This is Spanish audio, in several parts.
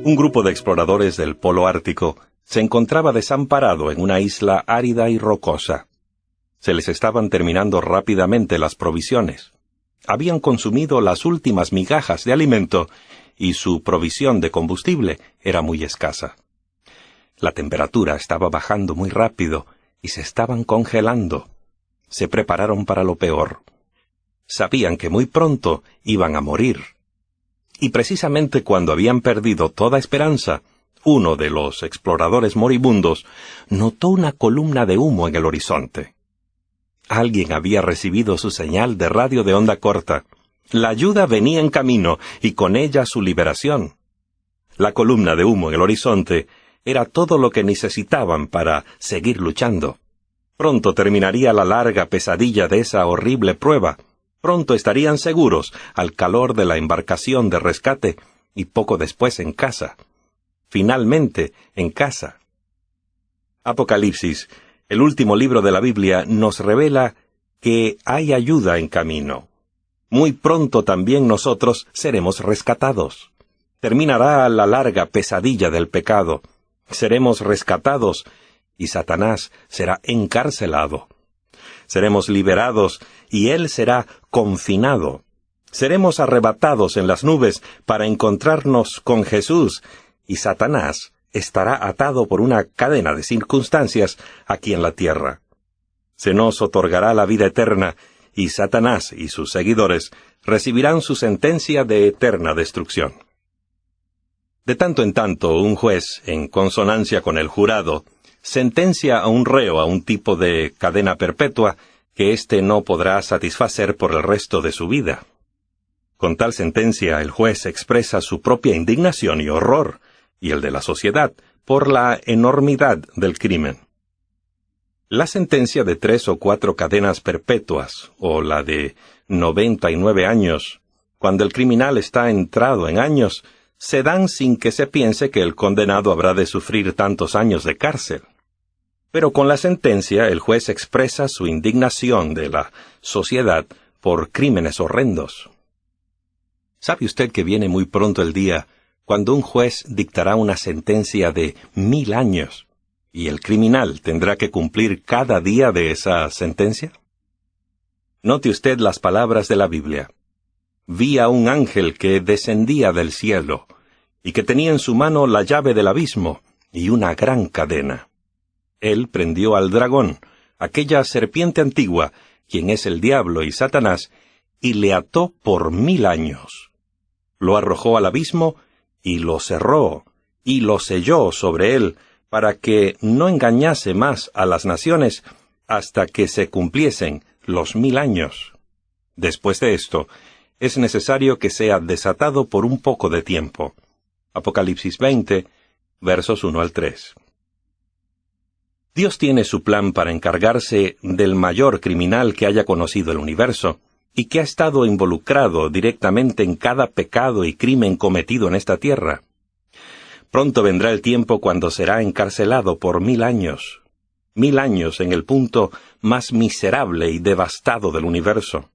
Un grupo de exploradores del Polo Ártico se encontraba desamparado en una isla árida y rocosa. Se les estaban terminando rápidamente las provisiones. Habían consumido las últimas migajas de alimento y su provisión de combustible era muy escasa. La temperatura estaba bajando muy rápido y se estaban congelando. Se prepararon para lo peor. Sabían que muy pronto iban a morir. Y precisamente cuando habían perdido toda esperanza, uno de los exploradores moribundos notó una columna de humo en el horizonte. Alguien había recibido su señal de radio de onda corta. La ayuda venía en camino y con ella su liberación. La columna de humo en el horizonte era todo lo que necesitaban para seguir luchando. Pronto terminaría la larga pesadilla de esa horrible prueba. Pronto estarían seguros al calor de la embarcación de rescate y poco después en casa. Finalmente, en casa. Apocalipsis, el último libro de la Biblia, nos revela que hay ayuda en camino. Muy pronto también nosotros seremos rescatados. Terminará la larga pesadilla del pecado. Seremos rescatados y Satanás será encarcelado. Seremos liberados y él será confinado. Seremos arrebatados en las nubes para encontrarnos con Jesús y Satanás estará atado por una cadena de circunstancias aquí en la tierra. Se nos otorgará la vida eterna y Satanás y sus seguidores recibirán su sentencia de eterna destrucción. De tanto en tanto, un juez, en consonancia con el jurado, sentencia a un reo a un tipo de cadena perpetua que éste no podrá satisfacer por el resto de su vida. Con tal sentencia, el juez expresa su propia indignación y horror, y el de la sociedad, por la enormidad del crimen. La sentencia de 3 o 4 cadenas perpetuas, o la de 99 años, cuando el criminal está entrado en años, se dan sin que se piense que el condenado habrá de sufrir tantos años de cárcel. Pero con la sentencia el juez expresa su indignación de la sociedad por crímenes horrendos. ¿Sabe usted que viene muy pronto el día cuando un juez dictará una sentencia de 1000 años y el criminal tendrá que cumplir cada día de esa sentencia? Note usted las palabras de la Biblia. Vi a un ángel que descendía del cielo, y que tenía en su mano la llave del abismo y una gran cadena. Él prendió al dragón, aquella serpiente antigua, quien es el diablo y Satanás, y le ató por 1000 años. Lo arrojó al abismo, y lo cerró, y lo selló sobre él, para que no engañase más a las naciones, hasta que se cumpliesen los 1000 años. Después de esto, es necesario que sea desatado por un poco de tiempo. Apocalipsis 20, versos 1 al 3. Dios tiene su plan para encargarse del mayor criminal que haya conocido el universo, y que ha estado involucrado directamente en cada pecado y crimen cometido en esta tierra. Pronto vendrá el tiempo cuando será encarcelado por 1000 años. 1000 años en el punto más miserable y devastado del universo.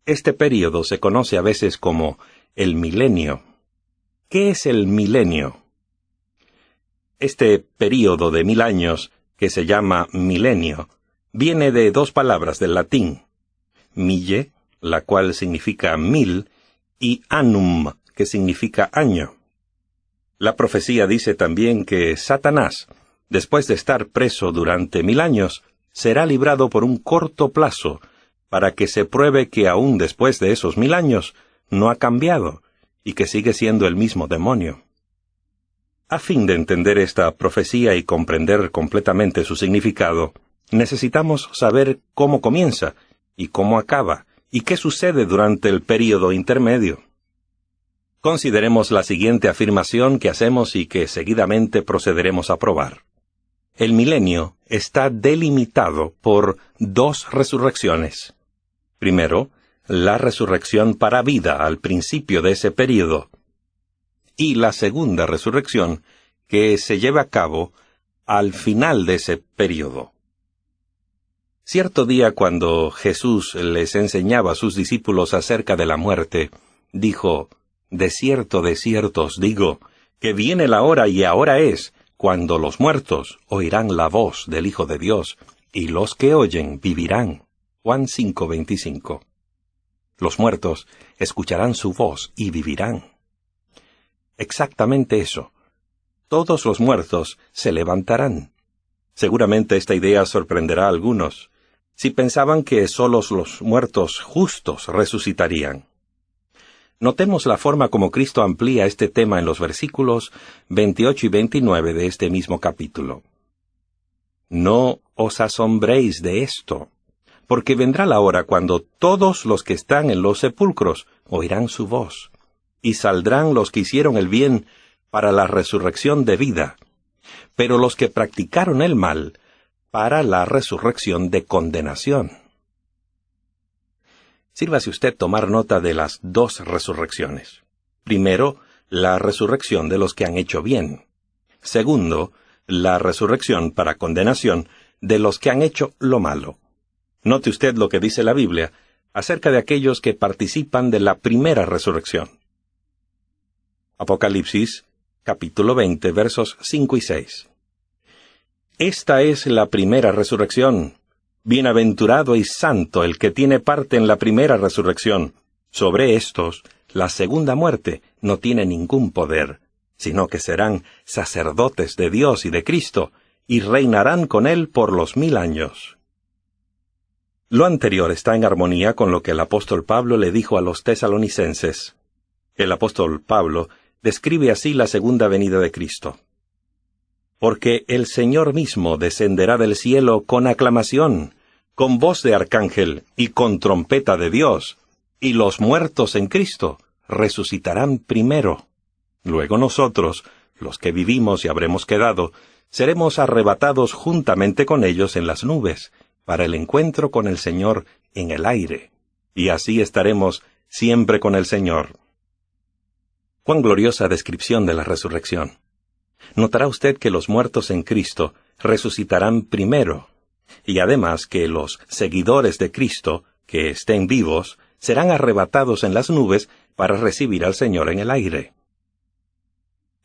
Este período se conoce a veces como el milenio. ¿Qué es el milenio? Este período de 1000 años, que se llama milenio, viene de 2 palabras del latín, mille, la cual significa 1000, y annum, que significa año. La profecía dice también que Satanás, después de estar preso durante 1000 años, será librado por un corto plazo, para que se pruebe que aún después de esos 1000 años no ha cambiado y que sigue siendo el mismo demonio. A fin de entender esta profecía y comprender completamente su significado, necesitamos saber cómo comienza y cómo acaba y qué sucede durante el período intermedio. Consideremos la siguiente afirmación que hacemos y que seguidamente procederemos a probar. El milenio está delimitado por 2 resurrecciones. Primero, la resurrección para vida al principio de ese período, y la segunda resurrección que se lleva a cabo al final de ese período. Cierto día, cuando Jesús les enseñaba a sus discípulos acerca de la muerte, dijo: «De cierto os digo, que viene la hora y ahora es, cuando los muertos oirán la voz del Hijo de Dios, y los que oyen vivirán. Juan 5:25. Los muertos escucharán su voz y vivirán. Exactamente eso. Todos los muertos se levantarán. Seguramente esta idea sorprenderá a algunos, si pensaban que solos los muertos justos resucitarían. Notemos la forma como Cristo amplía este tema en los versículos 28 y 29 de este mismo capítulo. No os asombréis de esto, porque vendrá la hora cuando todos los que están en los sepulcros oirán su voz, y saldrán los que hicieron el bien para la resurrección de vida, pero los que practicaron el mal para la resurrección de condenación. Sírvase usted tomar nota de las dos resurrecciones. Primero, la resurrección de los que han hecho bien. Segundo, la resurrección para condenación de los que han hecho lo malo. Note usted lo que dice la Biblia acerca de aquellos que participan de la primera resurrección. Apocalipsis, capítulo 20, versos 5 y 6. Esta es la primera resurrección. Bienaventurado y santo el que tiene parte en la primera resurrección. Sobre estos, la segunda muerte no tiene ningún poder, sino que serán sacerdotes de Dios y de Cristo, y reinarán con él por los 1000 años. Lo anterior está en armonía con lo que el apóstol Pablo le dijo a los tesalonicenses. El apóstol Pablo describe así la segunda venida de Cristo. Porque el Señor mismo descenderá del cielo con aclamación, con voz de arcángel y con trompeta de Dios, y los muertos en Cristo resucitarán primero. Luego nosotros, los que vivimos y habremos quedado, seremos arrebatados juntamente con ellos en las nubes, para el encuentro con el Señor en el aire, y así estaremos siempre con el Señor. Cuán gloriosa descripción de la resurrección. Notará usted que los muertos en Cristo resucitarán primero, y además que los seguidores de Cristo, que estén vivos, serán arrebatados en las nubes para recibir al Señor en el aire.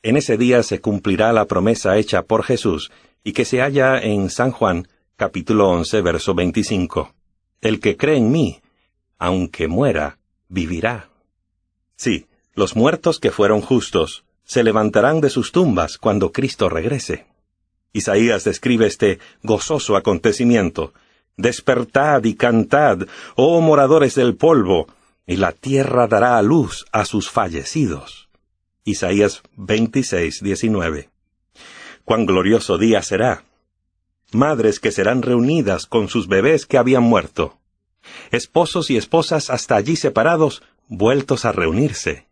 En ese día se cumplirá la promesa hecha por Jesús, y que se halla en San Juan, capítulo 11, verso 25. El que cree en mí, aunque muera, vivirá. Sí, los muertos que fueron justos se levantarán de sus tumbas cuando Cristo regrese. Isaías describe este gozoso acontecimiento. Despertad y cantad, oh moradores del polvo, y la tierra dará a luz a sus fallecidos. Isaías 26, 19. Cuán glorioso día será. Madres que serán reunidas con sus bebés que habían muerto. Esposos y esposas hasta allí separados, vueltos a reunirse.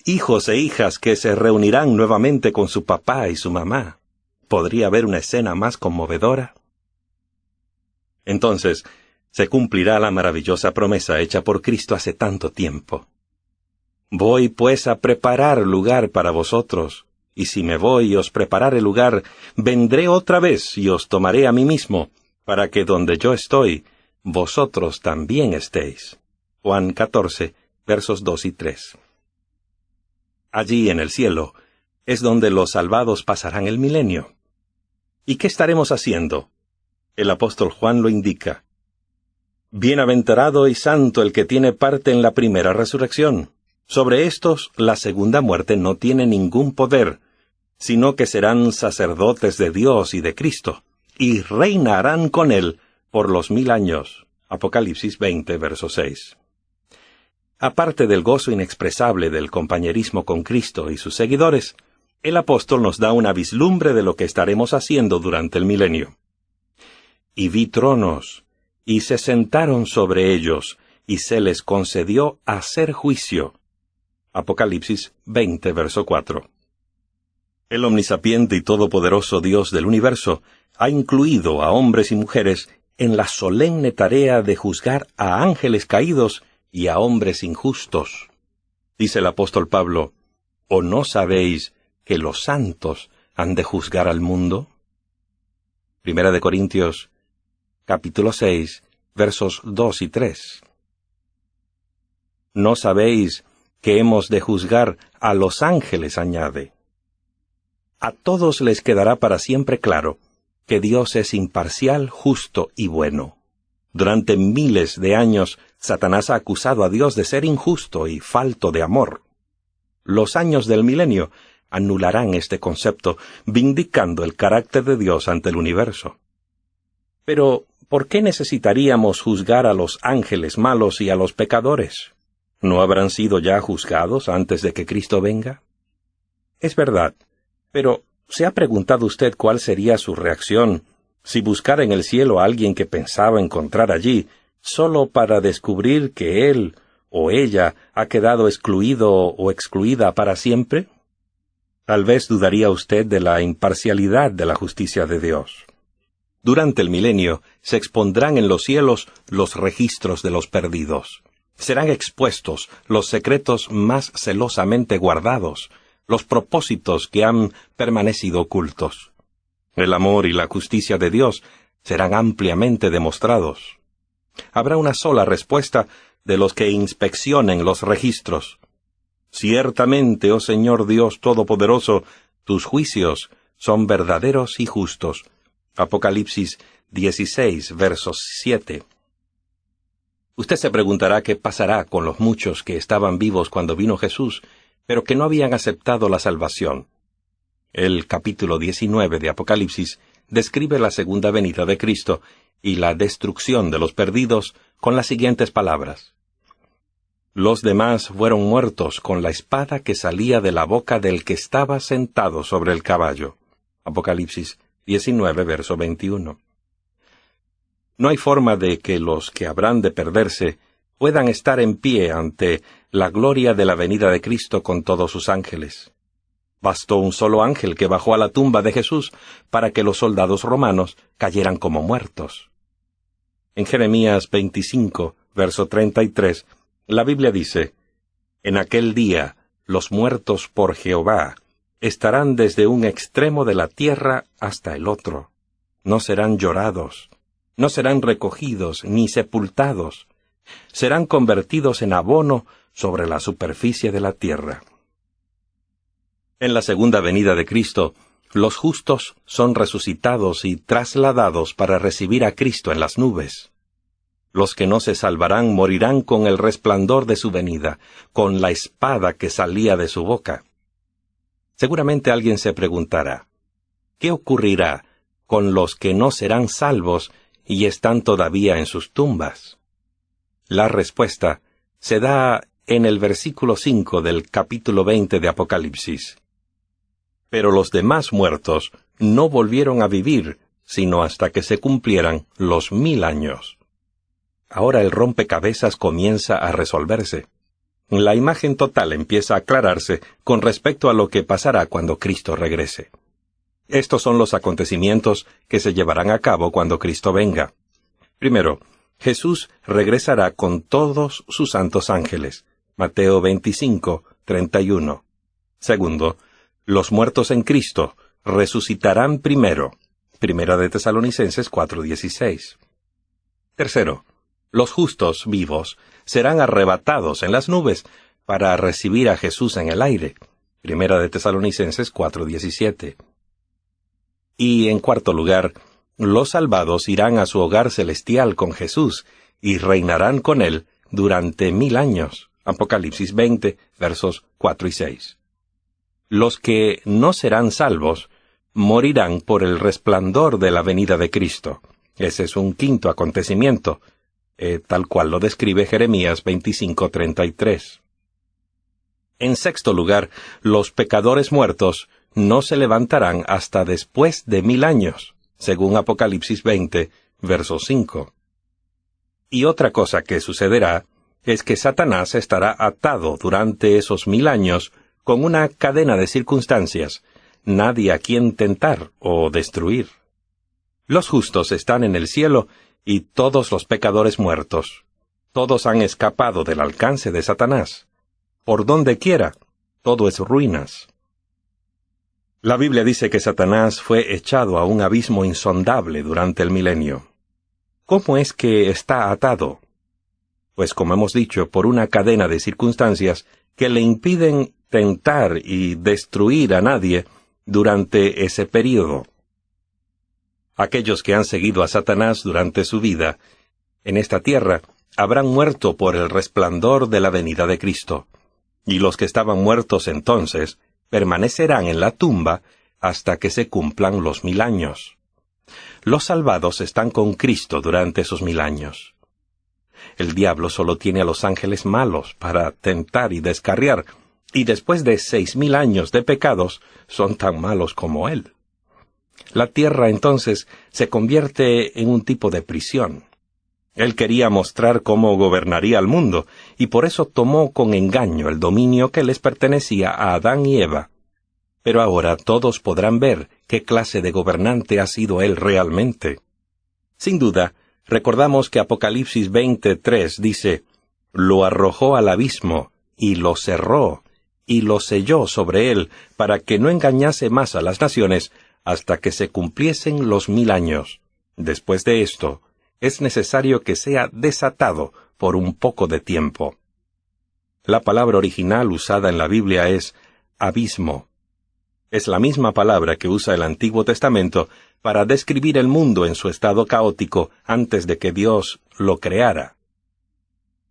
Hijos e hijas que se reunirán nuevamente con su papá y su mamá. ¿Podría haber una escena más conmovedora? Entonces, se cumplirá la maravillosa promesa hecha por Cristo hace tanto tiempo. Voy pues a preparar lugar para vosotros, y si me voy y os preparare lugar, vendré otra vez y os tomaré a mí mismo, para que donde yo estoy, vosotros también estéis. Juan 14, versos 2 y 3. Allí en el cielo es donde los salvados pasarán el milenio. ¿Y qué estaremos haciendo? El apóstol Juan lo indica. Bienaventurado y santo el que tiene parte en la primera resurrección. Sobre estos la segunda muerte no tiene ningún poder, sino que serán sacerdotes de Dios y de Cristo, y reinarán con él por los 1000 años. Apocalipsis 20, verso 6. Aparte del gozo inexpresable del compañerismo con Cristo y sus seguidores, el apóstol nos da una vislumbre de lo que estaremos haciendo durante el milenio. Y vi tronos, y se sentaron sobre ellos, y se les concedió hacer juicio. Apocalipsis 20, verso 4. El omnisapiente y todopoderoso Dios del universo ha incluido a hombres y mujeres en la solemne tarea de juzgar a ángeles caídos y a hombres injustos. Dice el apóstol Pablo, ¿o no sabéis que los santos han de juzgar al mundo? Primera de Corintios, capítulo 6, versos 2 y 3. ¿No sabéis que hemos de juzgar a los ángeles? Añade. a todos les quedará para siempre claro que Dios es imparcial, justo y bueno. Durante miles de años, Satanás ha acusado a Dios de ser injusto y falto de amor. Los años del milenio anularán este concepto, vindicando el carácter de Dios ante el universo. Pero, ¿por qué necesitaríamos juzgar a los ángeles malos y a los pecadores? ¿No habrán sido ya juzgados antes de que Cristo venga? Es verdad, pero ¿se ha preguntado usted cuál sería su reacción si buscara en el cielo a alguien que pensaba encontrar allí, solo para descubrir que él o ella ha quedado excluido o excluida para siempre? Tal vez dudaría usted de la imparcialidad de la justicia de Dios. Durante el milenio se expondrán en los cielos los registros de los perdidos. Serán expuestos los secretos más celosamente guardados, los propósitos que han permanecido ocultos. El amor y la justicia de Dios serán ampliamente demostrados. Habrá una sola respuesta de los que inspeccionen los registros. Ciertamente, oh Señor Dios Todopoderoso, tus juicios son verdaderos y justos. Apocalipsis 16, versos 7. Usted se preguntará qué pasará con los muchos que estaban vivos cuando vino Jesús, pero que no habían aceptado la salvación. El capítulo 19 de Apocalipsis describe la segunda venida de Cristo y la destrucción de los perdidos con las siguientes palabras. Los demás fueron muertos con la espada que salía de la boca del que estaba sentado sobre el caballo. Apocalipsis 19, verso 21. No hay forma de que los que habrán de perderse puedan estar en pie ante la gloria de la venida de Cristo con todos sus ángeles. Bastó un solo ángel que bajó a la tumba de Jesús para que los soldados romanos cayeran como muertos. En Jeremías 25, verso 33, la Biblia dice, «En aquel día los muertos por Jehová estarán desde un extremo de la tierra hasta el otro. No serán llorados, no serán recogidos ni sepultados. Serán convertidos en abono sobre la superficie de la tierra». En la segunda venida de Cristo, los justos son resucitados y trasladados para recibir a Cristo en las nubes. Los que no se salvarán morirán con el resplandor de su venida, con la espada que salía de su boca. Seguramente alguien se preguntará, ¿qué ocurrirá con los que no serán salvos y están todavía en sus tumbas? La respuesta se da en el versículo 5 del capítulo 20 de Apocalipsis. Pero los demás muertos no volvieron a vivir, sino hasta que se cumplieran los 1000 años. Ahora el rompecabezas comienza a resolverse. La imagen total empieza a aclararse con respecto a lo que pasará cuando Cristo regrese. Estos son los acontecimientos que se llevarán a cabo cuando Cristo venga. Primero, Jesús regresará con todos sus santos ángeles. Mateo 25, 31. Segundo, los muertos en Cristo resucitarán primero. Primera de Tesalonicenses 4:16. Tercero, los justos vivos serán arrebatados en las nubes para recibir a Jesús en el aire. Primera de Tesalonicenses 4:17. Y en cuarto lugar, los salvados irán a su hogar celestial con Jesús y reinarán con él durante 1000 años. Apocalipsis 20, versos 4 y 6. Los que no serán salvos morirán por el resplandor de la venida de Cristo. Ese es un quinto acontecimiento, tal cual lo describe Jeremías 25:33. En sexto lugar, los pecadores muertos no se levantarán hasta después de 1000 años, según Apocalipsis 20, verso 5. Y otra cosa que sucederá es que Satanás estará atado durante esos 1000 años con una cadena de circunstancias, nadie a quien tentar o destruir. Los justos están en el cielo y todos los pecadores muertos. Todos han escapado del alcance de Satanás. Por donde quiera, todo es ruinas. La Biblia dice que Satanás fue echado a un abismo insondable durante el milenio. ¿Cómo es que está atado? Pues como hemos dicho, por una cadena de circunstancias que le impiden tentar y destruir a nadie, durante ese período. Aquellos que han seguido a Satanás durante su vida en esta tierra habrán muerto por el resplandor de la venida de Cristo, y los que estaban muertos entonces permanecerán en la tumba hasta que se cumplan los 1000 años. Los salvados están con Cristo durante esos 1000 años. El diablo solo tiene a los ángeles malos para tentar y descarriar, y después de 6000 años de pecados son tan malos como él. La tierra entonces se convierte en un tipo de prisión. Él quería mostrar cómo gobernaría al mundo, y por eso tomó con engaño el dominio que les pertenecía a Adán y Eva. Pero ahora todos podrán ver qué clase de gobernante ha sido él realmente. Sin duda, recordamos que Apocalipsis 20:3 dice, «Lo arrojó al abismo, y lo cerró, y lo selló sobre él, para que no engañase más a las naciones, hasta que se cumpliesen los 1000 años. Después de esto, es necesario que sea desatado por un poco de tiempo». La palabra original usada en la Biblia es abismo. Es la misma palabra que usa el Antiguo Testamento para describir el mundo en su estado caótico antes de que Dios lo creara.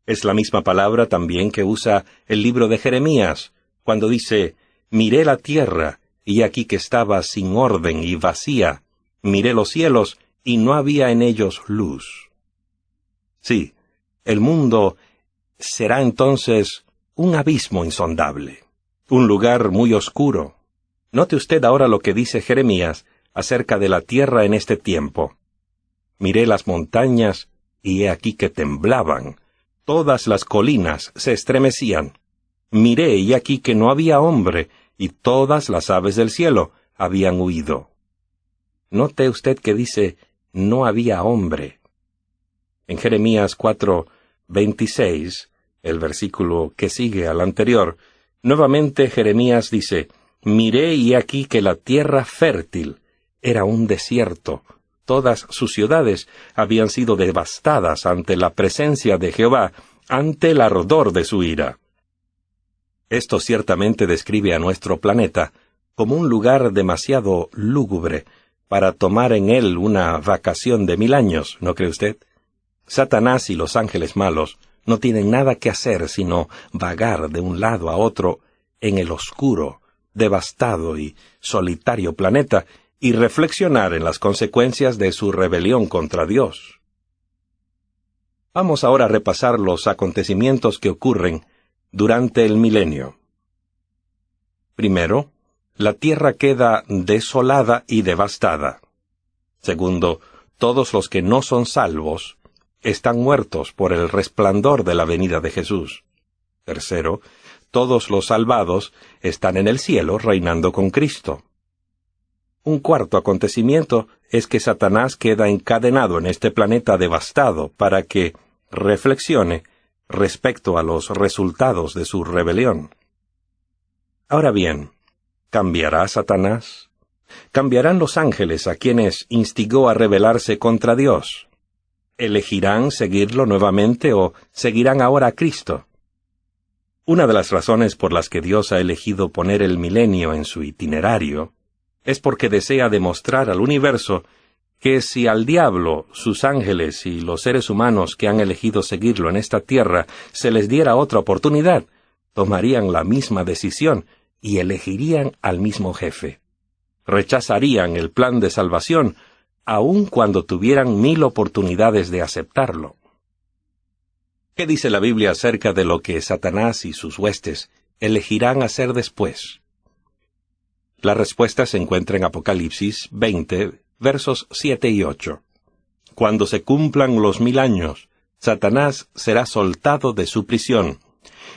Es la misma palabra también que usa el libro de Jeremías, cuando dice, «Miré la tierra, y aquí que estaba sin orden y vacía. Miré los cielos, y no había en ellos luz». Sí, el mundo será entonces un abismo insondable, un lugar muy oscuro. Note usted ahora lo que dice Jeremías acerca de la tierra en este tiempo. «Miré las montañas, y he aquí que temblaban. Todas las colinas se estremecían. Miré, y aquí que no había hombre, y todas las aves del cielo habían huido». Note usted que dice, «no había hombre». En Jeremías 4:26, el versículo que sigue al anterior, nuevamente Jeremías dice, «Miré y aquí que la tierra fértil era un desierto. Todas sus ciudades habían sido devastadas ante la presencia de Jehová, ante el ardor de su ira». Esto ciertamente describe a nuestro planeta como un lugar demasiado lúgubre para tomar en él una vacación de 1000 años, ¿no cree usted? Satanás y los ángeles malos no tienen nada que hacer sino vagar de un lado a otro en el oscuro, devastado y solitario planeta y reflexionar en las consecuencias de su rebelión contra Dios. Vamos ahora a repasar los acontecimientos que ocurren durante el milenio. Primero, la tierra queda desolada y devastada. Segundo, todos los que no son salvos están muertos por el resplandor de la venida de Jesús. Tercero, todos los salvados están en el cielo reinando con Cristo. Un cuarto acontecimiento es que Satanás queda encadenado en este planeta devastado para que reflexione respecto a los resultados de su rebelión. Ahora bien, ¿cambiará Satanás? ¿Cambiarán los ángeles a quienes instigó a rebelarse contra Dios? ¿Elegirán seguirlo nuevamente o seguirán ahora a Cristo? Una de las razones por las que Dios ha elegido poner el milenio en su itinerario es porque desea demostrar al universo que si al diablo, sus ángeles y los seres humanos que han elegido seguirlo en esta tierra se les diera otra oportunidad, tomarían la misma decisión y elegirían al mismo jefe. Rechazarían el plan de salvación, aun cuando tuvieran 1000 oportunidades de aceptarlo. ¿Qué dice la Biblia acerca de lo que Satanás y sus huestes elegirán hacer después? La respuesta se encuentra en Apocalipsis 20, versos 7 y 8. Cuando se cumplan los 1000 años, Satanás será soltado de su prisión,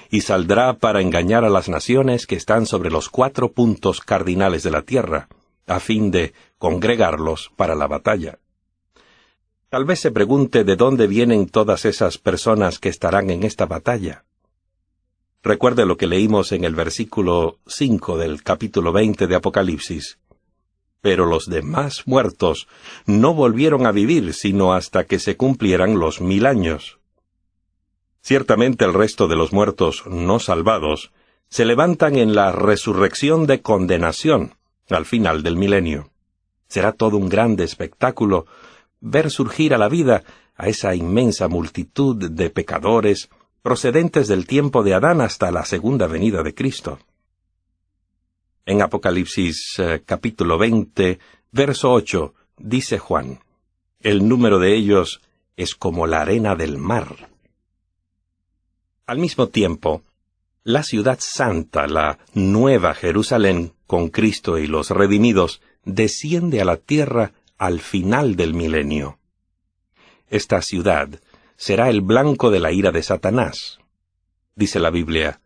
y saldrá para engañar a las naciones que están sobre los 4 puntos cardinales de la tierra, a fin de congregarlos para la batalla. Tal vez se pregunte de dónde vienen todas esas personas que estarán en esta batalla. Recuerde lo que leímos en el versículo 5 del capítulo 20 de Apocalipsis. Pero los demás muertos no volvieron a vivir sino hasta que se cumplieran los 1000 años. Ciertamente el resto de los muertos no salvados se levantan en la resurrección de condenación, al final del milenio. Será todo un grande espectáculo ver surgir a la vida a esa inmensa multitud de pecadores procedentes del tiempo de Adán hasta la segunda venida de Cristo. En Apocalipsis capítulo 20, verso 8, dice Juan: el número de ellos es como la arena del mar. Al mismo tiempo, la ciudad santa, la Nueva Jerusalén, con Cristo y los redimidos, desciende a la tierra al final del milenio. Esta ciudad será el blanco de la ira de Satanás. Dice la Biblia: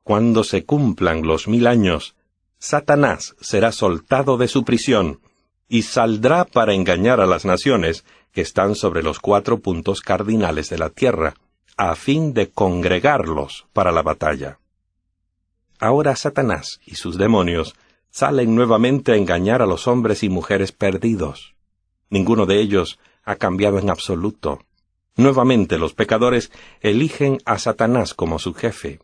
cuando se cumplan los 1000 años, Satanás será soltado de su prisión y saldrá para engañar a las naciones que están sobre los 4 puntos cardinales de la tierra, a fin de congregarlos para la batalla. Ahora Satanás y sus demonios salen nuevamente a engañar a los hombres y mujeres perdidos. Ninguno de ellos ha cambiado en absoluto. Nuevamente los pecadores eligen a Satanás como su jefe.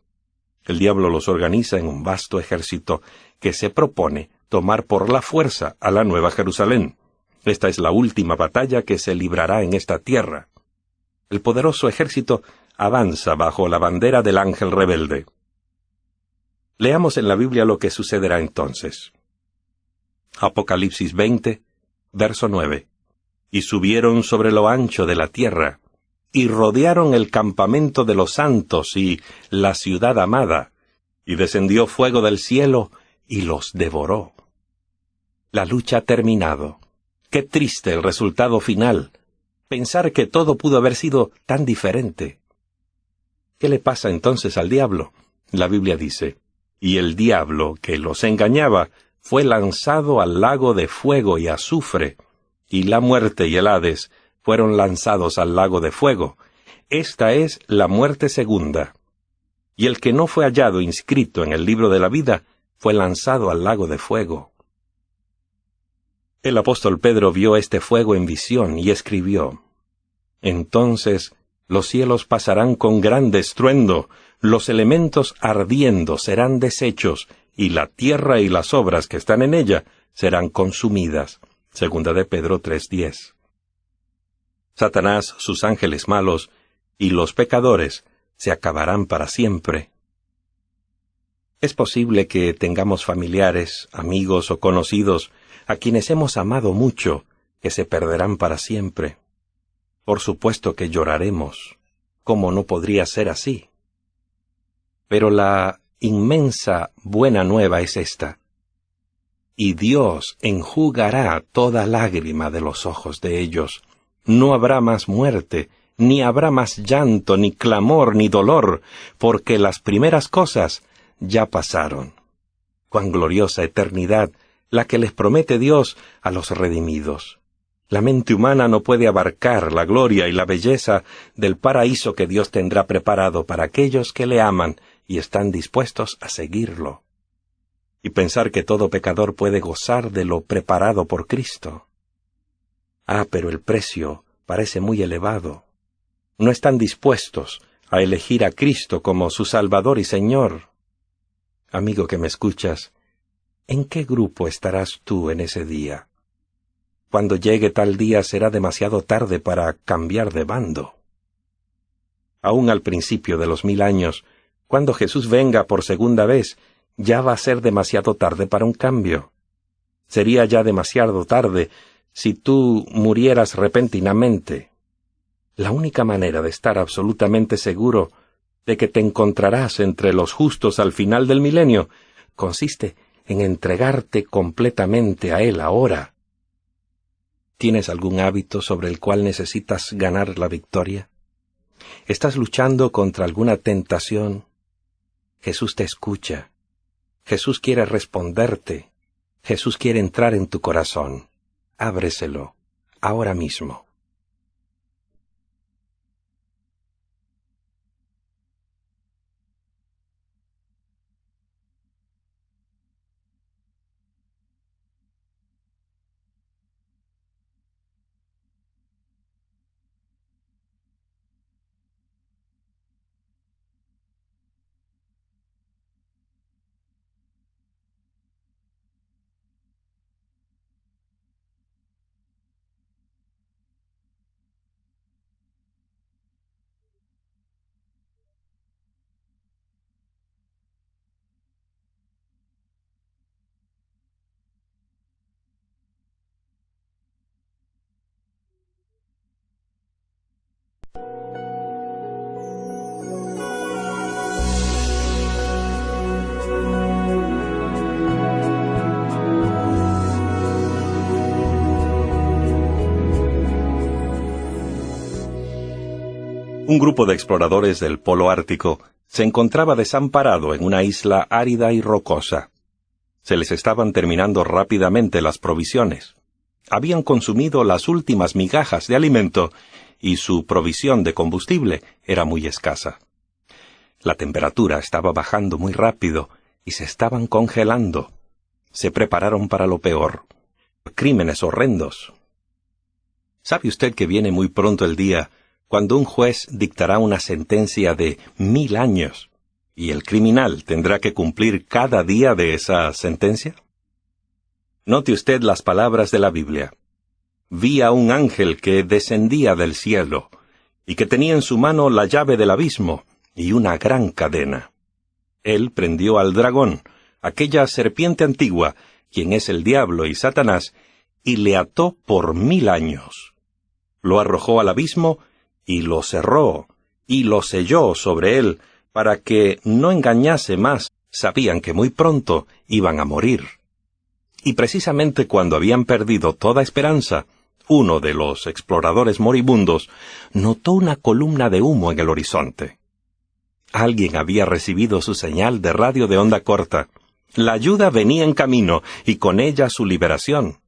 El diablo los organiza en un vasto ejército que se propone tomar por la fuerza a la Nueva Jerusalén. Esta es la última batalla que se librará en esta tierra. El poderoso ejército avanza bajo la bandera del ángel rebelde. Leamos en la Biblia lo que sucederá entonces. Apocalipsis 20, verso 9. Y subieron sobre lo ancho de la tierra, y rodearon el campamento de los santos y la ciudad amada, y descendió fuego del cielo y los devoró. La lucha ha terminado. Qué triste el resultado final. Pensar que todo pudo haber sido tan diferente. ¿Qué le pasa entonces al diablo? La Biblia dice: y el diablo que los engañaba fue lanzado al lago de fuego y azufre, y la muerte y el Hades fueron lanzados al lago de fuego. Esta es la muerte segunda. Y el que no fue hallado inscrito en el libro de la vida fue lanzado al lago de fuego. El apóstol Pedro vio este fuego en visión y escribió: entonces los cielos pasarán con gran estruendo, los elementos ardiendo serán deshechos, y la tierra y las obras que están en ella serán consumidas. Segunda de Pedro 3:10. Satanás, sus ángeles malos y los pecadores se acabarán para siempre. Es posible que tengamos familiares, amigos o conocidos a quienes hemos amado mucho, que se perderán para siempre. Por supuesto que lloraremos. ¿Cómo no podría ser así? Pero la inmensa buena nueva es esta: y Dios enjugará toda lágrima de los ojos de ellos. No habrá más muerte, ni habrá más llanto, ni clamor, ni dolor, porque las primeras cosas ya pasaron. Cuán gloriosa eternidad la que les promete Dios a los redimidos. La mente humana no puede abarcar la gloria y la belleza del paraíso que Dios tendrá preparado para aquellos que le aman y están dispuestos a seguirlo. Y pensar que todo pecador puede gozar de lo preparado por Cristo. Ah, pero el precio parece muy elevado. No están dispuestos a elegir a Cristo como su Salvador y Señor. Amigo que me escuchas, ¿en qué grupo estarás tú en ese día? Cuando llegue tal día será demasiado tarde para cambiar de bando. Aún al principio de los 1000 años, cuando Jesús venga por segunda vez, ya va a ser demasiado tarde para un cambio. Sería ya demasiado tarde si tú murieras repentinamente. La única manera de estar absolutamente seguro de que te encontrarás entre los justos al final del milenio consiste en entregarte completamente a Él ahora. ¿Tienes algún hábito sobre el cual necesitas ganar la victoria? ¿Estás luchando contra alguna tentación? Jesús te escucha. Jesús quiere responderte. Jesús quiere entrar en tu corazón. Ábreselo, ahora mismo. Un grupo de exploradores del Polo Ártico se encontraba desamparado en una isla árida y rocosa. Se les estaban terminando rápidamente las provisiones. Habían consumido las últimas migajas de alimento y su provisión de combustible era muy escasa. La temperatura estaba bajando muy rápido y se estaban congelando. Se prepararon para lo peor. Crímenes horrendos. ¿Sabe usted que viene muy pronto el día cuando un juez dictará una sentencia de 1000 años y el criminal tendrá que cumplir cada día de esa sentencia? Note usted las palabras de la Biblia. Vi a un ángel que descendía del cielo y que tenía en su mano la llave del abismo y una gran cadena. Él prendió al dragón, aquella serpiente antigua, quien es el diablo y Satanás, y le ató por 1000 años. Lo arrojó al abismo y lo cerró, y lo selló sobre él, para que no engañase más. Sabían que muy pronto iban a morir. Y precisamente cuando habían perdido toda esperanza, uno de los exploradores moribundos notó una columna de humo en el horizonte. Alguien había recibido su señal de radio de onda corta. La ayuda venía en camino, y con ella su liberación.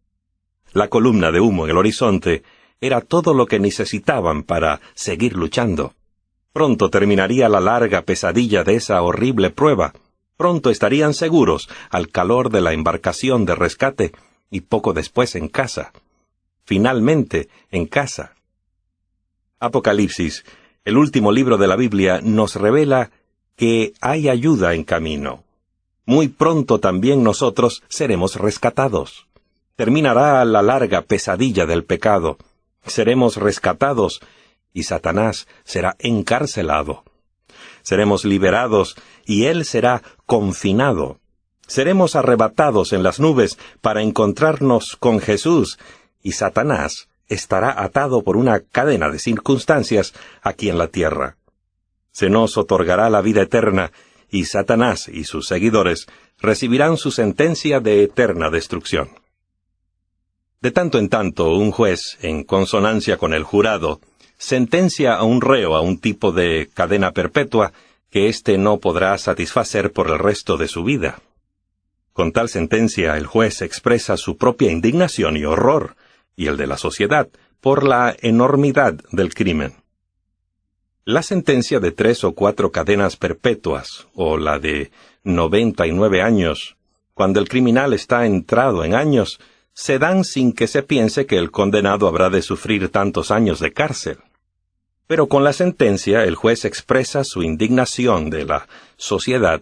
La columna de humo en el horizonte era todo lo que necesitaban para seguir luchando. Pronto terminaría la larga pesadilla de esa horrible prueba. Pronto estarían seguros al calor de la embarcación de rescate y poco después en casa. Finalmente, en casa. Apocalipsis, el último libro de la Biblia, nos revela que hay ayuda en camino. Muy pronto también nosotros seremos rescatados. Terminará la larga pesadilla del pecado. Seremos rescatados y Satanás será encarcelado. Seremos liberados y él será confinado. Seremos arrebatados en las nubes para encontrarnos con Jesús y Satanás estará atado por una cadena de circunstancias aquí en la tierra. Se nos otorgará la vida eterna y Satanás y sus seguidores recibirán su sentencia de eterna destrucción. De tanto en tanto, un juez, en consonancia con el jurado, sentencia a un reo a un tipo de cadena perpetua que éste no podrá satisfacer por el resto de su vida. Con tal sentencia, el juez expresa su propia indignación y horror, y el de la sociedad, por la enormidad del crimen. La sentencia de 3 o 4 cadenas perpetuas, o la de 99 años, cuando el criminal está entrado en años, se dan sin que se piense que el condenado habrá de sufrir tantos años de cárcel. Pero con la sentencia el juez expresa su indignación de la sociedad